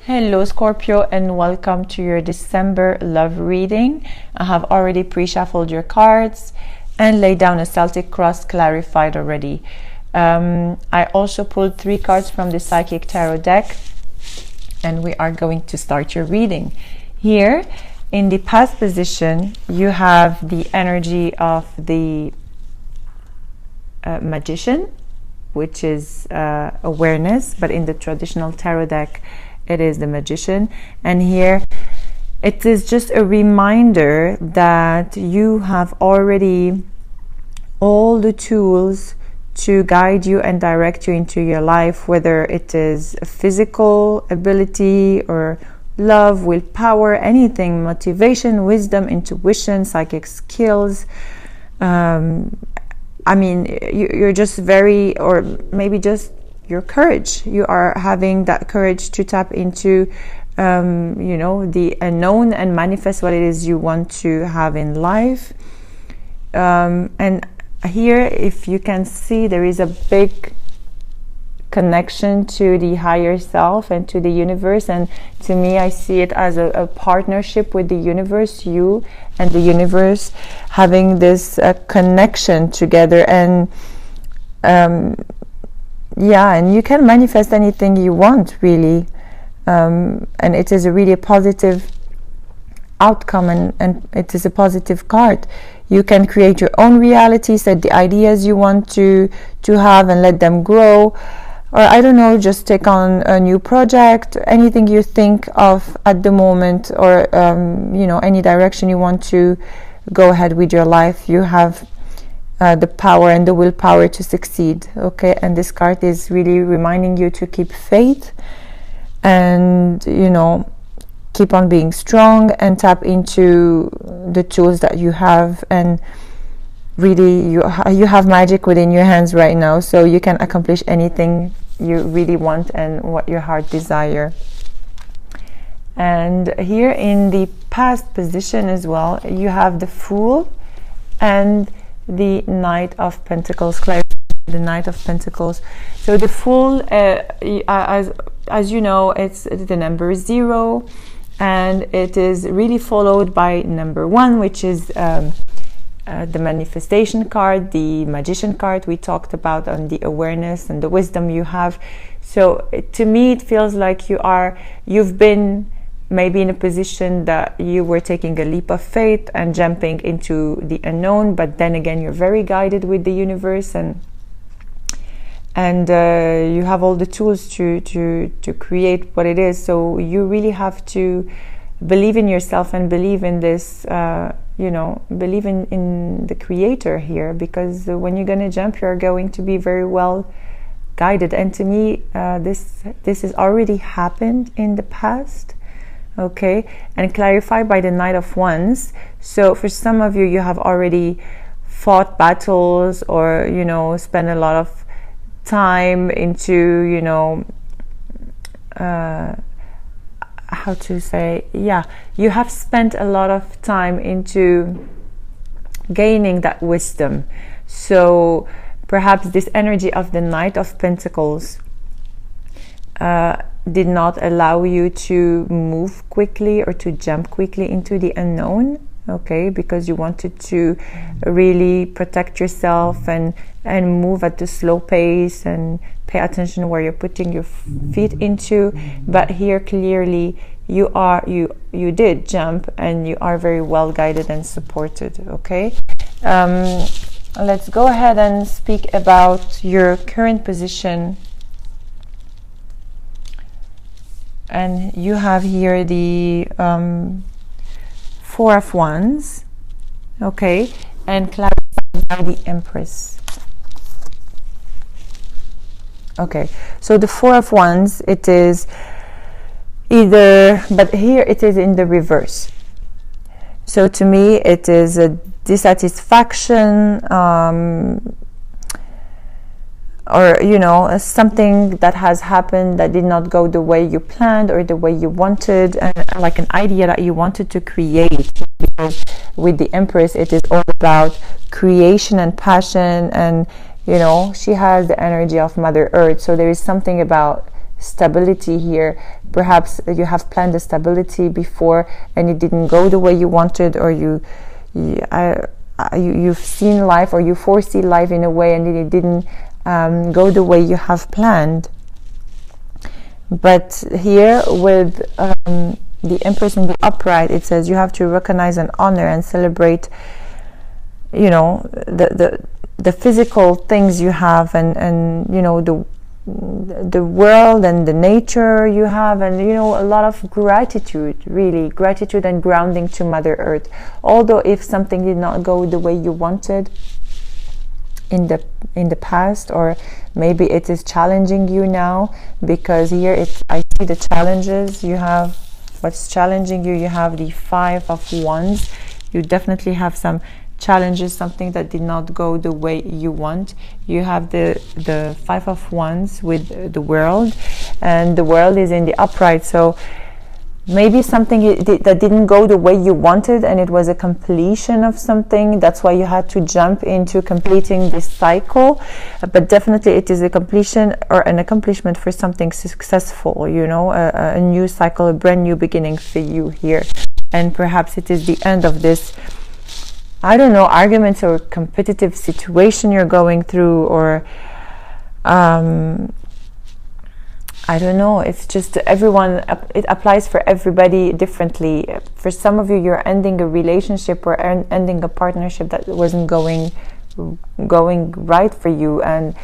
Hello Scorpio, and welcome to your December love reading. I have already pre-shuffled your cards and laid down a Celtic cross clarified already. I also pulled 3 cards from the Psychic Tarot deck, and we are going to start your reading. Here in the past position you have the energy of the Magician, which is awareness, but in the traditional tarot deck it is the Magician. And here it is just a reminder that you have already all the tools to guide you and direct you into your life, whether it is a physical ability or love, willpower, anything, motivation, wisdom, intuition, psychic skills. I mean, you're just very, or maybe just your courage. You are having that courage to tap into, the unknown and manifest what it is you want to have in life. And here, if you can see, there is a big connection to the higher self and to the universe. And to me, I see it as a partnership with the universe, you and the universe having this connection together. And and you can manifest anything you want, really. And it is a positive outcome, and it is a positive card. You can create your own reality, set the ideas you want to have and let them grow. Or I don't know, just take on a new project, anything you think of at the moment, or any direction you want to go ahead with your life. You have the power and the willpower to succeed. Okay, and this card is really reminding you to keep faith and keep on being strong and tap into the tools that you have. And really, you have magic within your hands right now, so you can accomplish anything you really want and what your heart desire. And here in the past position as well, you have the Fool and the Knight of Pentacles. The Knight of Pentacles. So the Fool, as you know, it's the number 0, and it is really followed by number 1, which is the manifestation card, the Magician card we talked about, on the awareness and the wisdom you have. So to me, it feels like you've been maybe in a position that you were taking a leap of faith and jumping into the unknown, but then again, you're very guided with the universe, and you have all the tools to create what it is. So you really have to believe in yourself and believe in this, believe in the creator here, because when you're going to jump, you're going to be very well guided. And to me, this has already happened in the past. Okay, and clarified by the Knight of Wands. So for some of you, you have already fought battles, or spent a lot of time into how to say, you have spent a lot of time into gaining that wisdom. So perhaps this energy of the Knight of Pentacles did not allow you to move quickly or to jump quickly into the unknown, okay, because you wanted to really protect yourself and move at the slow pace and pay attention where you're putting your feet into. But here clearly you did jump, and you are very well guided and supported. Okay, let's go ahead and speak about your current position. And you have here the 4 of Wands, okay, and clarified by the Empress. Okay, so the 4 of Wands, it is either, but here it is in the reverse. So to me, it is a dissatisfaction, or something that has happened that did not go the way you planned or the way you wanted, and like an idea that you wanted to create. Because with the Empress, it is all about creation and passion, and she has the energy of Mother Earth. So there is something about stability here. Perhaps you have planned a stability before and it didn't go the way you wanted, or you've seen life, or you foresee life in a way and it didn't go the way you have planned. But here with the Empress in the upright, it says you have to recognize and honor and celebrate, you know, the physical things you have, and you know, the world and the nature you have, and you know, a lot of gratitude, really gratitude and grounding to Mother Earth. Although if something did not go the way you wanted in the past, or maybe it is challenging you now, because here I see the challenges you have. What's challenging you? You have the Five of Wands. You definitely have some challenges, something that did not go the way you want. You have the Five of Wands with the World, and the World is in the upright. So maybe something that didn't go the way you wanted, and it was a completion of something. That's why you had to jump into completing this cycle. But definitely it is a completion or an accomplishment for something successful, you know, a new cycle, a brand new beginning for you here. And perhaps it is the end of this, I don't know, arguments or competitive situation you're going through, or I don't know, it's just everyone, it applies for everybody differently. For some of you, you're ending a relationship or ending a partnership that wasn't going right for you, and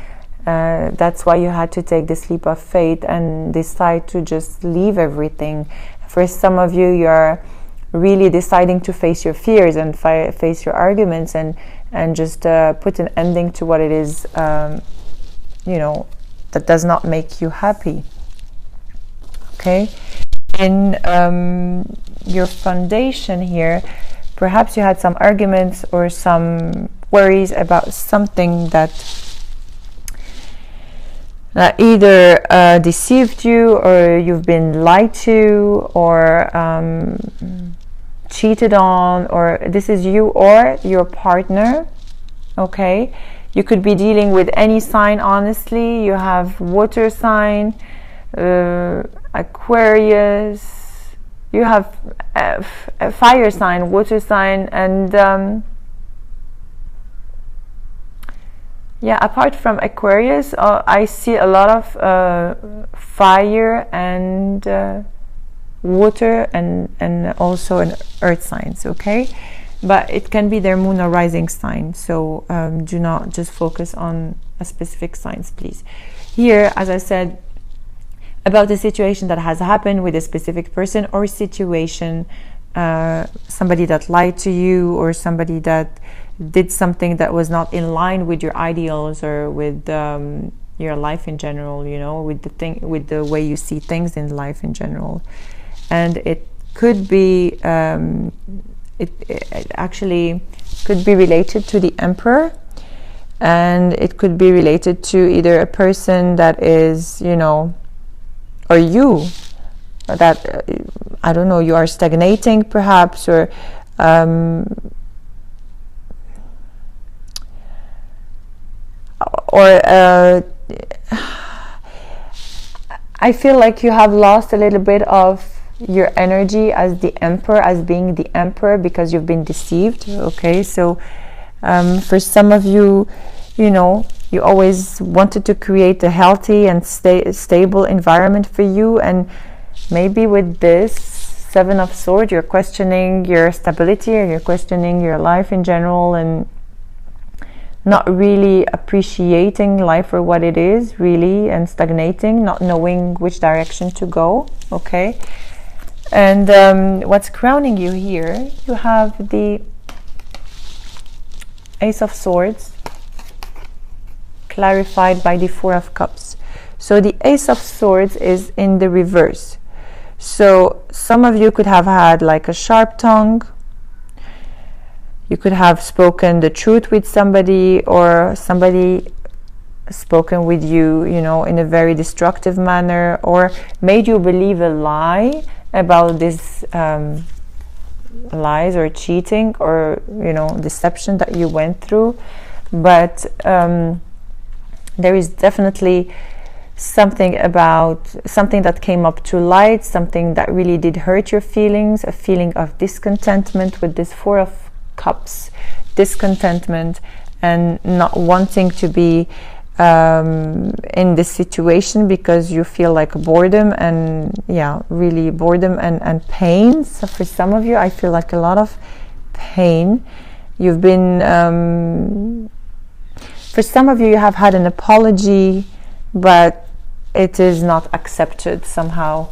that's why you had to take this leap of faith and decide to just leave everything. For some of you, you're really deciding to face your fears and face your arguments, and just put an ending to what it is, you know, that does not make you happy. Okay, in your foundation here, perhaps you had some arguments or some worries about something that either deceived you, or you've been lied to, or cheated on, or this is you or your partner. Okay, you could be dealing with any sign, honestly. You have water sign, Aquarius, you have a fire sign, water sign, and yeah, apart from Aquarius, I see a lot of fire and water, and also an earth signs. Okay, but it can be their moon or rising sign, so do not just focus on a specific signs, please. Here, as I said, about the situation that has happened with a specific person or situation, somebody that lied to you, or somebody that did something that was not in line with your ideals, or with your life in general, you know, with the way you see things in life in general. And it could be it actually could be related to the Emperor, and it could be related to either a person that is, you know, or you, that I don't know, you are stagnating perhaps, or I feel like you have lost a little bit of your energy as the Emperor, as being the Emperor, because you've been deceived. Okay, so for some of you, you know, you always wanted to create a healthy and stable environment for you, and maybe with this Seven of Swords, you're questioning your stability, and you're questioning your life in general, and not really appreciating life for what it is, really, and stagnating, not knowing which direction to go. Okay, and what's crowning you here? You have the Ace of Swords, clarified by the Four of Cups. So the Ace of Swords is in the reverse. So some of you could have had like a sharp tongue. You could have spoken the truth with somebody, or somebody spoken with you, you know, in a very destructive manner, or made you believe a lie about this lies or cheating, or, you know, deception that you went through. But there is definitely something that came up to light, something that really did hurt your feelings, a feeling of discontentment with this Four of Cups, discontentment and not wanting to be in this situation because you feel like boredom and really boredom and pain. So for some of you, I feel like a lot of pain. You've been for some of you, you have had an apology, but it is not accepted somehow.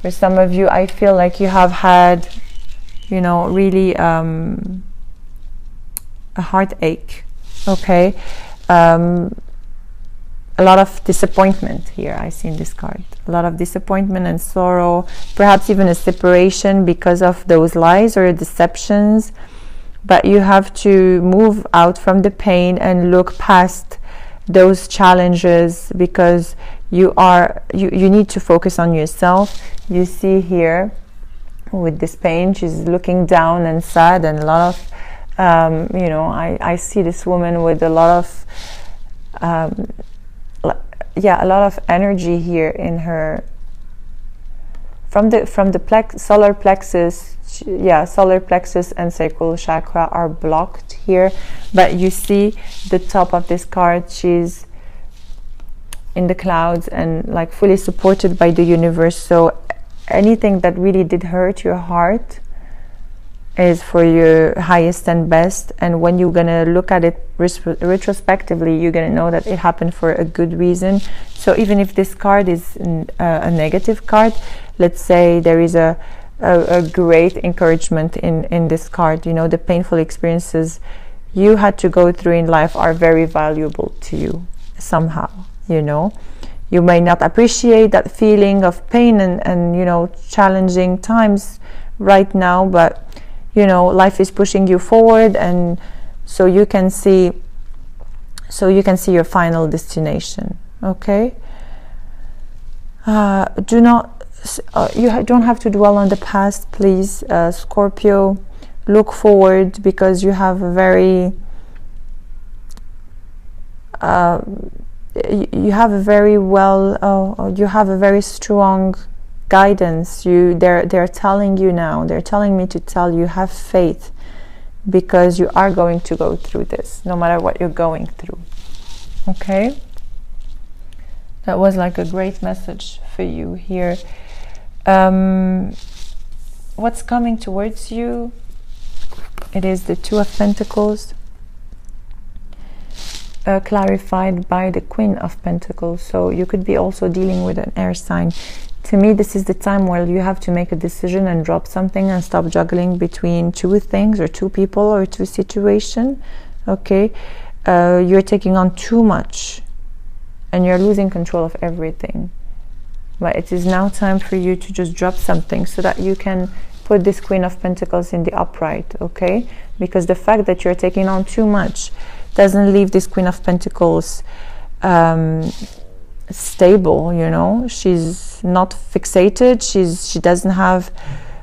For some of you, I feel like you have had, really a heartache, okay? A lot of disappointment here, I see in this card. A lot of disappointment and sorrow, perhaps even a separation because of those lies or deceptions. But you have to move out from the pain and look past those challenges, because you need to focus on yourself. You see here with this pain, she's looking down and sad, and a lot of I see this woman with a lot of energy here in her, from the solar plexus. Solar plexus and sacral chakra are blocked here, but you see the top of this card, she's in the clouds and like fully supported by the universe. So anything that really did hurt your heart is for your highest and best, and when you're gonna look at it retrospectively, you're gonna know that it happened for a good reason. So even if this card is a negative card, let's say there is a great encouragement in this card. The painful experiences you had to go through in life are very valuable to you somehow. You may not appreciate that feeling of pain and challenging times right now, but life is pushing you forward, and so you can see your final destination. Okay. You don't have to dwell on the past, please, Scorpio. Look forward, because you have a very you have a very strong guidance. They're telling you now, they're telling me to tell you, have faith, because you are going to go through this no matter what you're going through. Okay, that was like a great message for you here. What's coming towards you? It is the Two of Pentacles, clarified by the Queen of Pentacles. So you could be also dealing with an air sign. To me, this is the time where you have to make a decision and drop something and stop juggling between two things or two people or two situations. Okay, you're taking on too much and you're losing control of everything. But it is now time for you to just drop something so that you can put this Queen of Pentacles in the upright, okay? Because the fact that you're taking on too much doesn't leave this Queen of Pentacles stable, She's not fixated. She doesn't have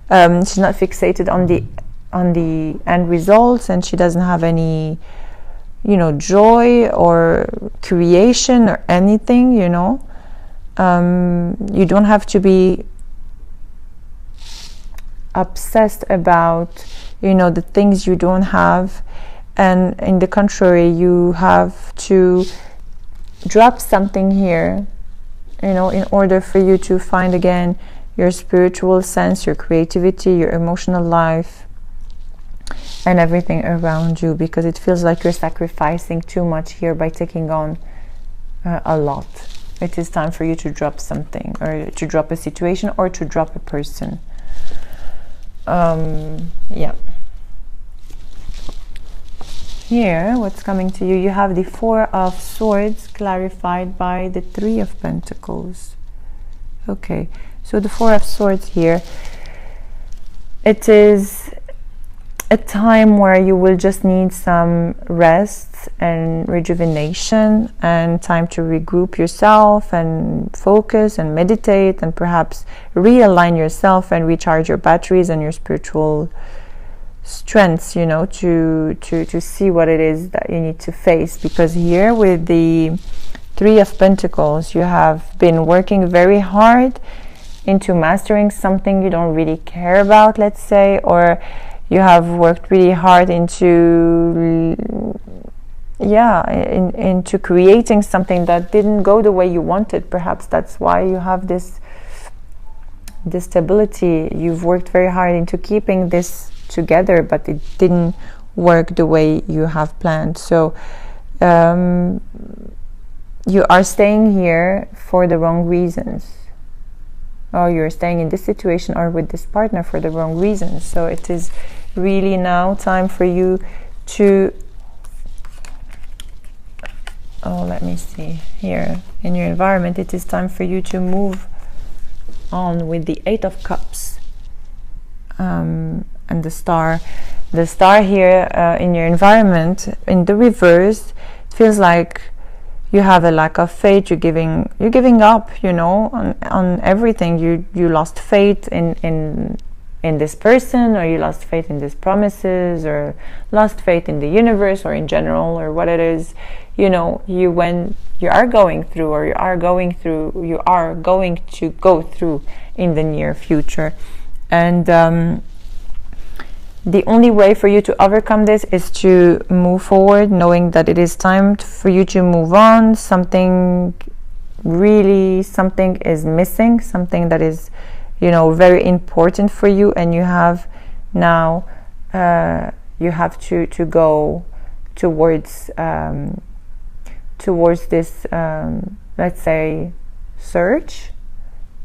she's not fixated on the end results, and she doesn't have any joy or creation or anything. You don't have to be obsessed about the things you don't have, and in the contrary, you have to drop something here, in order for you to find again your spiritual sense, your creativity, your emotional life, and everything around you, because it feels like you're sacrificing too much here by taking on a lot. It is time for you to drop something, or to drop a situation, or to drop a person. Yeah. Here, what's coming to you? You have the Four of Swords clarified by the Three of Pentacles. Okay, so the Four of Swords here, it is a time where you will just need some rest and rejuvenation and time to regroup yourself and focus and meditate and perhaps realign yourself and recharge your batteries and your spiritual strengths, to see what it is that you need to face. Because here with the Three of Pentacles. You have been working very hard into mastering something you don't really care about, let's say, or you have worked really hard into into creating something that didn't go the way you wanted. Perhaps that's why you have this stability. You've worked very hard into keeping this together, but it didn't work the way you have planned. So you are staying here for the wrong reasons, or you're staying in this situation or with this partner for the wrong reasons. So it is really now time for you to, let me see here, in your environment, it is time for you to move on with the Eight of Cups and the Star. The Star here in your environment, in the reverse, it feels like you have a lack of faith. You're giving up, on everything. You lost faith in this person, or you lost faith in these promises, or lost faith in the universe, or in general, or what it is. You are going to go through in the near future. And the only way for you to overcome this is to move forward, knowing that it is time for you to move on. Something is missing, something that is, very important for you, and you have now, you have to go towards this, let's say, search,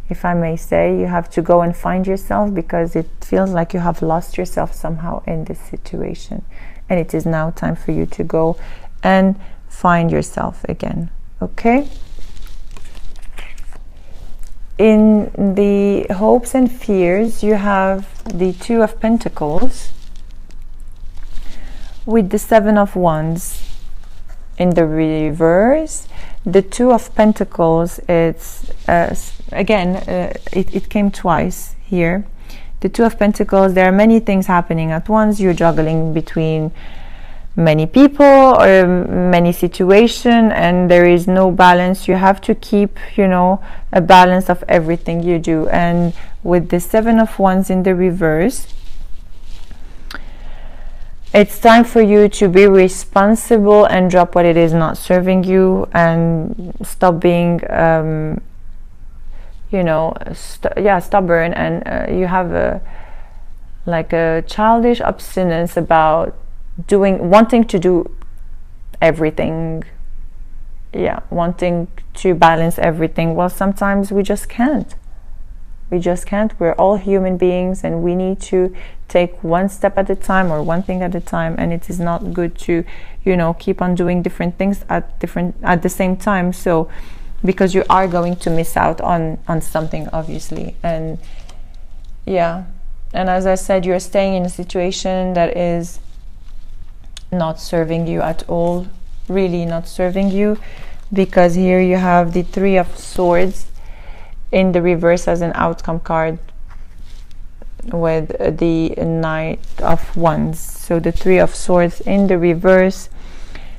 if I may say. You have to go and find yourself, because it feels like you have lost yourself somehow in this situation, and it is now time for you to go and find yourself again. Okay? In the hopes and fears, you have the Two of Pentacles with the Seven of Wands in the reverse. The Two of Pentacles, it's it came twice here. The Two of Pentacles, there are many things happening at once. You're juggling between many people or many situations, and there is no balance. You have to keep, a balance of everything you do. And with the Seven of Wands in the reverse, it's time for you to be responsible and drop what it is not serving you, and stop being stubborn, and you have a childish obstinance about wanting to do everything, wanting to balance everything. Well, sometimes we just can't. We're all human beings, and we need to take one step at a time, or one thing at a time, and it is not good to keep on doing different things at the same time. So because you are going to miss out on something, obviously. And as I said, you're staying in a situation that is not serving you at all, really not serving you, because here you have the Three of Swords in the reverse as an outcome card, with the Knight of Wands. So the Three of Swords in the reverse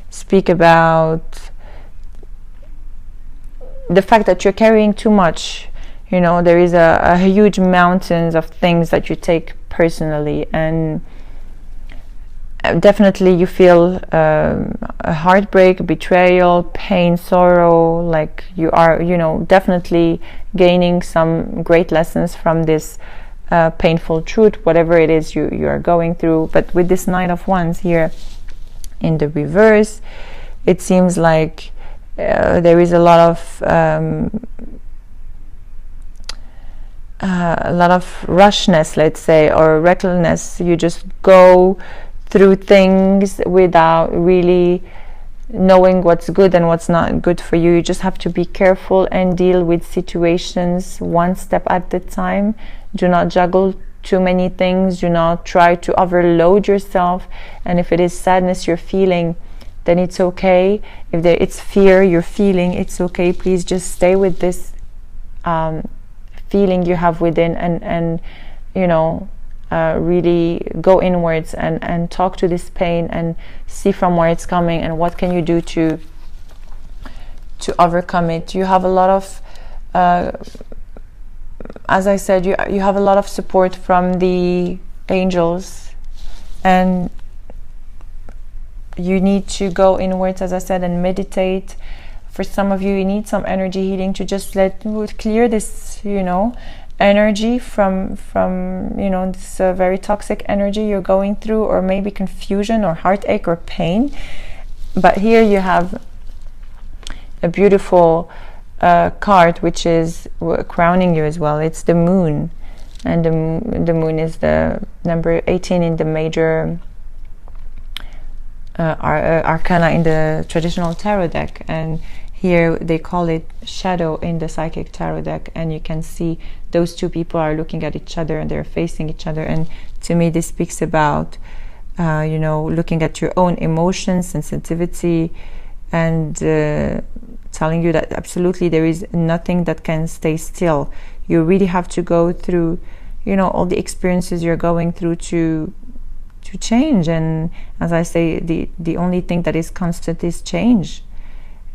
speak about the fact that you're carrying too much. There is a huge mountains of things that you take personally, and definitely you feel a heartbreak, betrayal, pain, sorrow, like you are, definitely gaining some great lessons from this painful truth, whatever it is you are going through. But with this Knight of Wands here in the reverse, it seems like there is a lot of rushness, let's say, or recklessness. You just go through things without really knowing what's good and what's not good for you. You just have to be careful and deal with situations one step at a time. Do not juggle too many things. Do not try to overload yourself. And if it is sadness you're feeling, then it's okay. If it's fear you're feeling, it's okay. Please just stay with this feeling you have within, and really go inwards and talk to this pain and see from where it's coming, and what can you do to overcome it. You have a lot of as I said, you have a lot of support from the angels, and you need to go inwards, as I said, and meditate. For some of you, you need some energy healing to just clear this, you know, energy from you know, this very toxic energy you're going through, or maybe confusion or heartache or pain. But here you have a beautiful card which is crowning you as well. It's the moon, and the moon is the number 18 in the major arcana in the traditional tarot deck, and here they call it shadow in the psychic tarot deck. And you can see those two people are looking at each other and they're facing each other, and to me this speaks about you know, looking at your own emotions, sensitivity, and telling you that absolutely there is nothing that can stay still. You really have to go through, you know, all the experiences you're going through to change. And as I say, the only thing that is constant is change.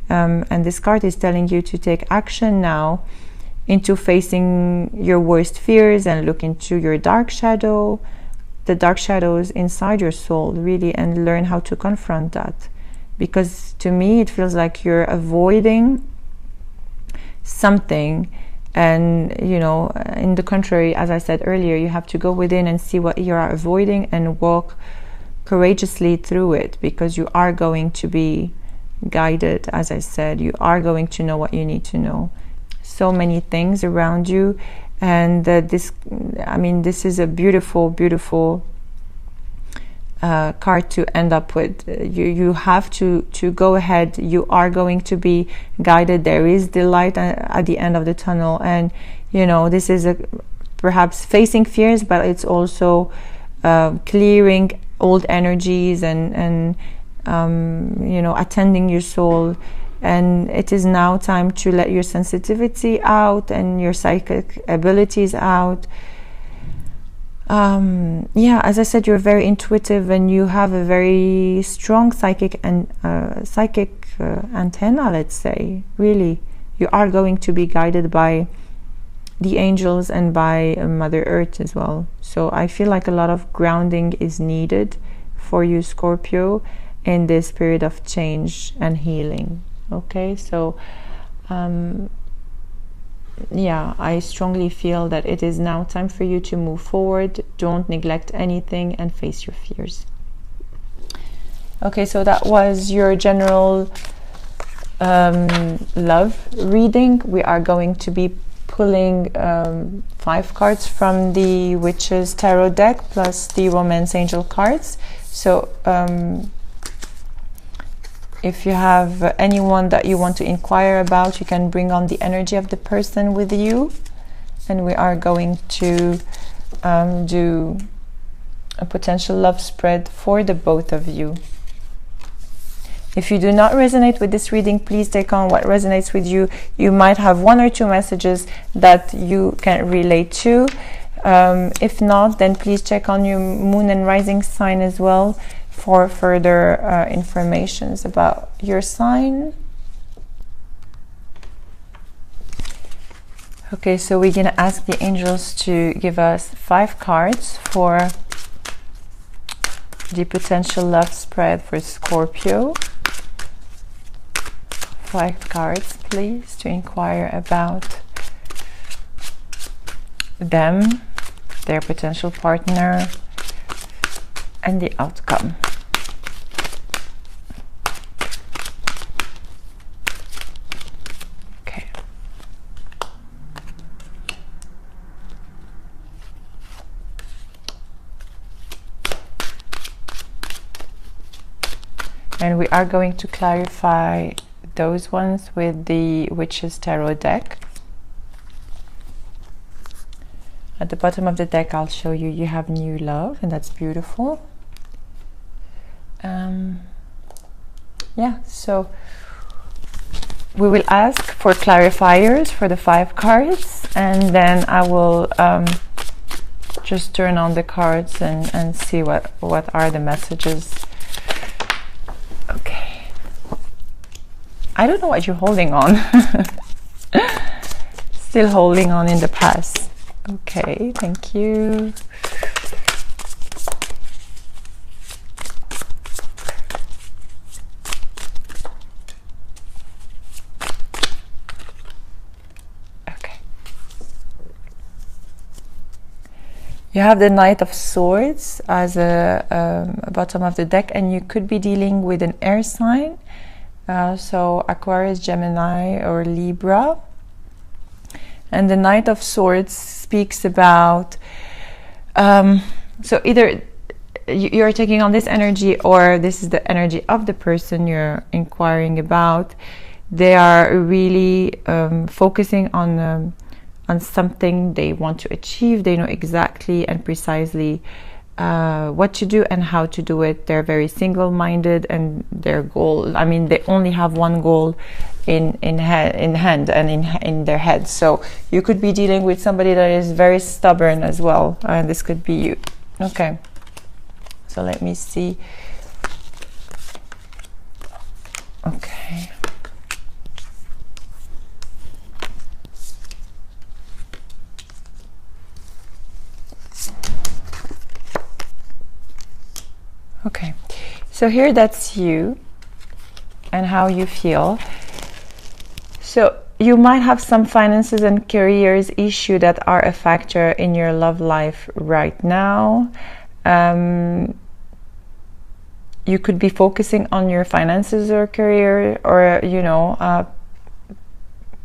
And this card is telling you to take action now into facing your worst fears and look into your dark shadow, the dark shadows inside your soul, really, and learn how to confront that. Because to me it feels like you're avoiding something, and you know, in the contrary, as I said earlier, you have to go within and see what you are avoiding and walk courageously through it, because you are going to be guided. As I said, you are going to know what you need to know. So many things around you, and this is a beautiful card to end up with. You have to go ahead. You are going to be guided. There is the light at the end of the tunnel, and you know, this is perhaps facing fears, but it's also clearing old energies and you know, attending your soul. And it is now time to let your sensitivity out and your psychic abilities out. Yeah, as I said, you're very intuitive and you have a very strong psychic and antenna, let's say. Really, you are going to be guided by the angels and by Mother Earth as well. So I feel like a lot of grounding is needed for you, Scorpio, in this period of change and healing. Okay, so yeah, I strongly feel that it is now time for you to move forward. Don't neglect anything and face your fears. Okay, so that was your general love reading. We are going to be pulling 5 cards from the Witches Tarot deck plus the Romance Angel cards. So if you have anyone that you want to inquire about, you can bring on the energy of the person with you, and we are going to do a potential love spread for the both of you. If you do not resonate with this reading, please take on what resonates with you. You might have 1 or 2 messages that you can relate to. If not, then please check on your moon and rising sign as well for further informations about your sign. Okay, so we're gonna ask the angels to give us 5 cards for the potential love spread for Scorpio. 5 cards, please, to inquire about them, their potential partner, and the outcome. Okay. And we are going to clarify those ones with the Witches Tarot deck. At the bottom of the deck, I'll show you, you have new love, and that's beautiful. Yeah, so we will ask for clarifiers for the 5 cards, and then I will just turn on the cards and see what are the messages. Okay. I don't know what you're holding on. Still holding on in the past. Okay, thank you. You have the Knight of Swords as a bottom of the deck, and you could be dealing with an air sign, so Aquarius, Gemini, or Libra. And the Knight of Swords speaks about, so either you're taking on this energy, or this is the energy of the person you're inquiring about. They are really focusing on something they want to achieve. They know exactly and precisely what to do and how to do it. They're very single-minded, and their goal, I mean, they only have one goal in hand and in their head. So you could be dealing with somebody that is very stubborn as well, and this could be you. Okay, so let me see. Okay. Okay, so here that's you and how you feel. So you might have some finances and careers issue that are a factor in your love life right now. You could be focusing on your finances or career, or you know,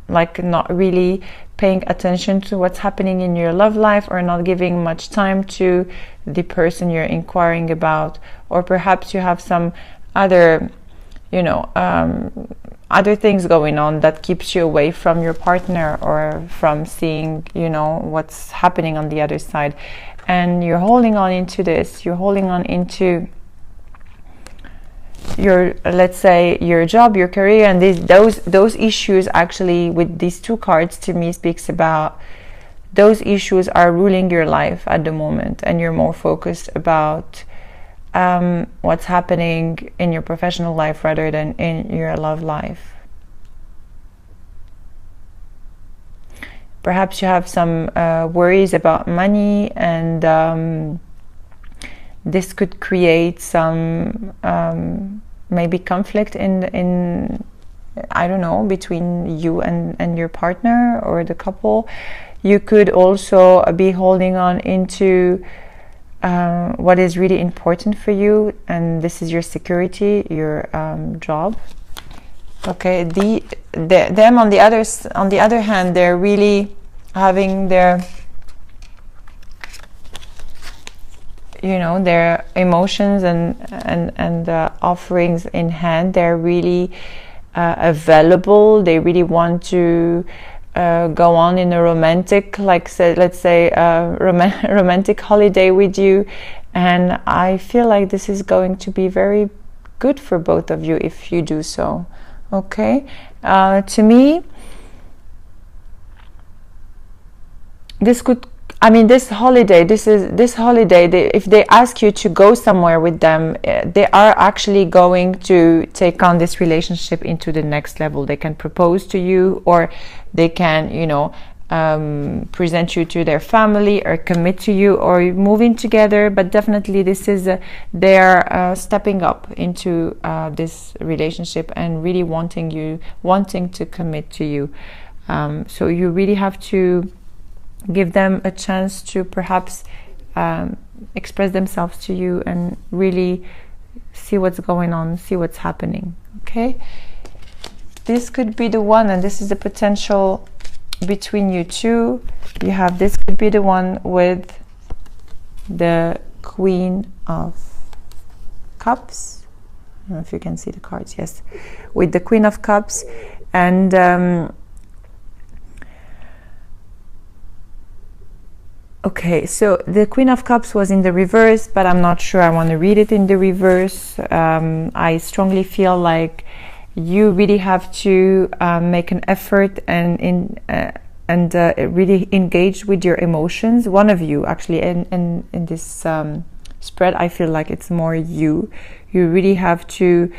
like not really paying attention to what's happening in your love life, or not giving much time to the person you're inquiring about. Or perhaps you have some other, you know, other things going on that keeps you away from your partner, or from seeing, you know, what's happening on the other side. And you're holding on into this, you're holding on into your, let's say, your job, your career, and those issues actually with these two cards to me speaks about those issues are ruling your life at the moment, and you're more focused about what's happening in your professional life rather than in your love life. Perhaps you have some worries about money, and this could create some maybe conflict in I don't know, between you and your partner or the couple. You could also be holding on into what is really important for you, and this is your security, your job. Okay, them on the other hand, they're really having their, you know, their emotions and offerings in hand. They're really available. They really want to go on in a romantic, like let's say romantic holiday with you, and I feel like this is going to be very good for both of you if you do so. Okay, to me, this could, I mean, this holiday, if they ask you to go somewhere with them, they are actually going to take on this relationship into the next level. They can propose to you, or they can, you know, present you to their family, or commit to you, or move in together. But definitely this is they're stepping up into this relationship and really wanting to commit to you. So you really have to give them a chance to perhaps express themselves to you and really see what's going on, see what's happening. Okay, this could be the one, and this is the potential between you two. You have, this could be the one with the Queen of Cups. I don't know if you can see the cards. Yes, with the Queen of Cups. And okay, so the Queen of Cups was in the reverse, but I'm not sure I want to read it in the reverse. I strongly feel like you really have to make an effort and really engage with your emotions. One of you, actually, in this spread, I feel like it's more you. You really have to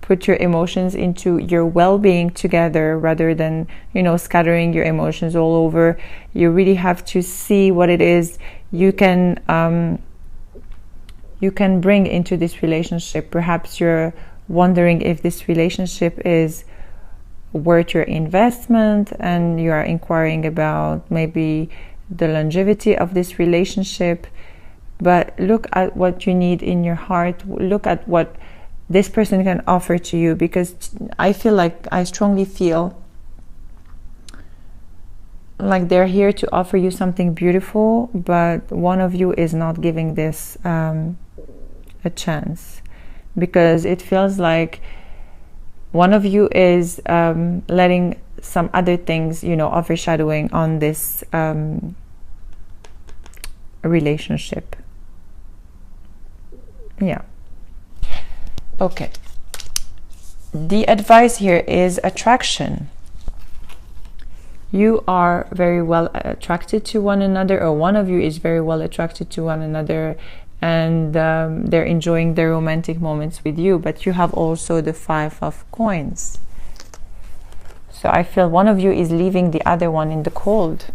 put your emotions into your well-being together rather than, you know, scattering your emotions all over. You really have to see what it is you can bring into this relationship. Perhaps you're wondering if this relationship is worth your investment, and you are inquiring about maybe the longevity of this relationship. But look at what you need in your heart. Look at what this person can offer to you, because I strongly feel like they're here to offer you something beautiful, but one of you is not giving this a chance, because it feels like one of you is letting some other things, you know, overshadowing on this relationship. Yeah. Okay. The advice here is attraction. You are very well attracted to one another, or one of you is very well attracted to one another, and they're enjoying their romantic moments with you. But you have also the 5 of coins. So I feel one of you is leaving the other one in the cold.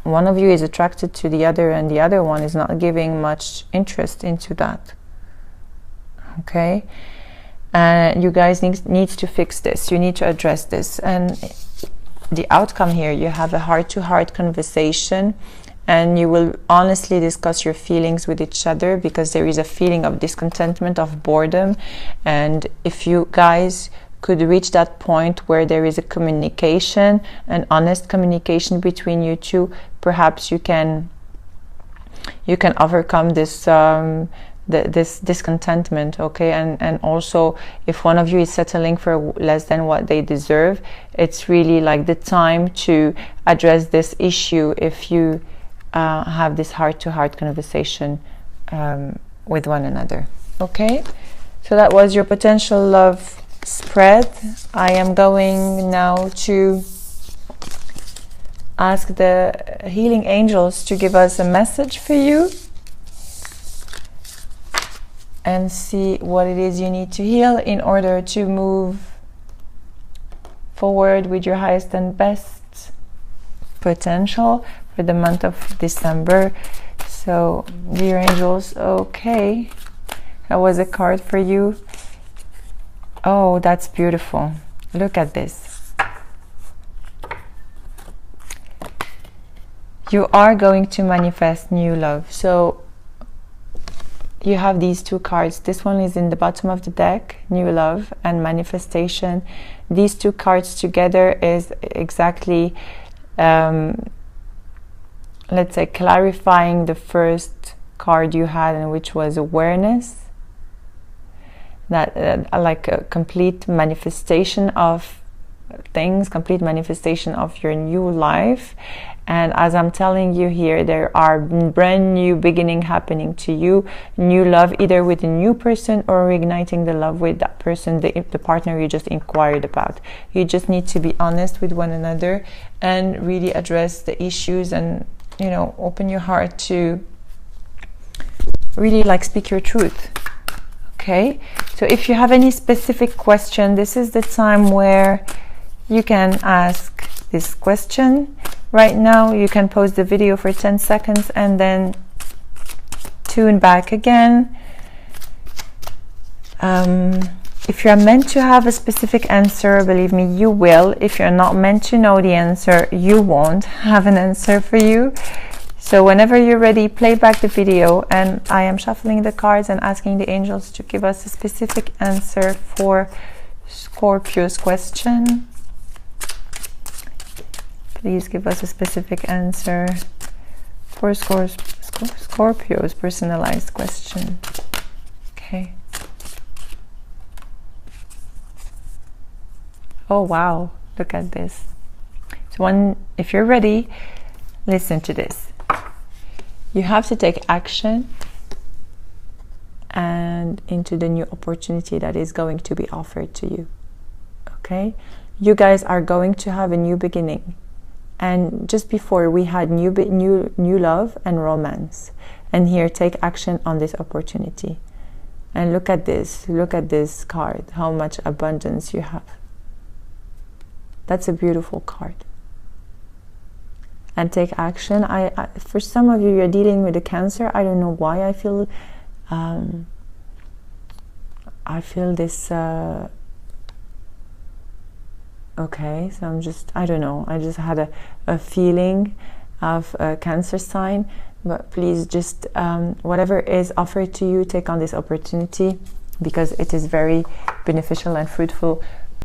One of you is attracted to the other, and the other one is not giving much interest into that. Okay? And you guys need to fix this. You need to address this. And the outcome here, you have a heart-to-heart conversation, and you will honestly discuss your feelings with each other, because there is a feeling of discontentment, of boredom. And if you guys could reach that point where there is a communication, an honest communication between you two, perhaps you can overcome this this discontentment. Okay? And also, if one of you is settling for less than what they deserve, it's really like the time to address this issue if you have this heart-to-heart conversation with one another. Okay? So that was your potential love spread. I am going now to ask the healing angels to give us a message for you and see what it is you need to heal in order to move forward with your highest and best potential for the month of December. So, dear angels, okay, that was a card for you. Oh, that's beautiful. Look at this. You are going to manifest new love. So you have these 2 cards. This one is in the bottom of the deck, new love and manifestation. These 2 cards together is exactly, let's say, clarifying the first card you had, and which was awareness. That like a complete manifestation of things, complete manifestation of your new life. And as I'm telling you here, there are brand new beginning happening to you, new love, either with a new person or reigniting the love with that person, the partner you just inquired about. You just need to be honest with one another and really address the issues, and, you know, open your heart to really like speak your truth. Okay, so if you have any specific question, this is the time where you can ask this question. Right now, you can pause the video for 10 seconds and then tune back again. If you're meant to have a specific answer, believe me, you will. If you're not meant to know the answer, you won't have an answer for you. So whenever you're ready, play back the video, and I am shuffling the cards and asking the angels to give us a specific answer for Scorpio's question. Please give us a specific answer for Scorpio's personalized question. Okay. Oh wow, look at this. So if you're ready, listen to this. You have to take action and into the new opportunity that is going to be offered to you. Okay? You guys are going to have a new beginning. And just before, we had new love and romance. And here, take action on this opportunity. And look at this card, how much abundance you have. That's a beautiful card. And take action. For some of you, you're dealing with a Cancer. I don't know why I feel this. Okay, so I don't know. I just had a feeling of a Cancer sign. But please just, whatever is offered to you, take on this opportunity, because it is very beneficial and fruitful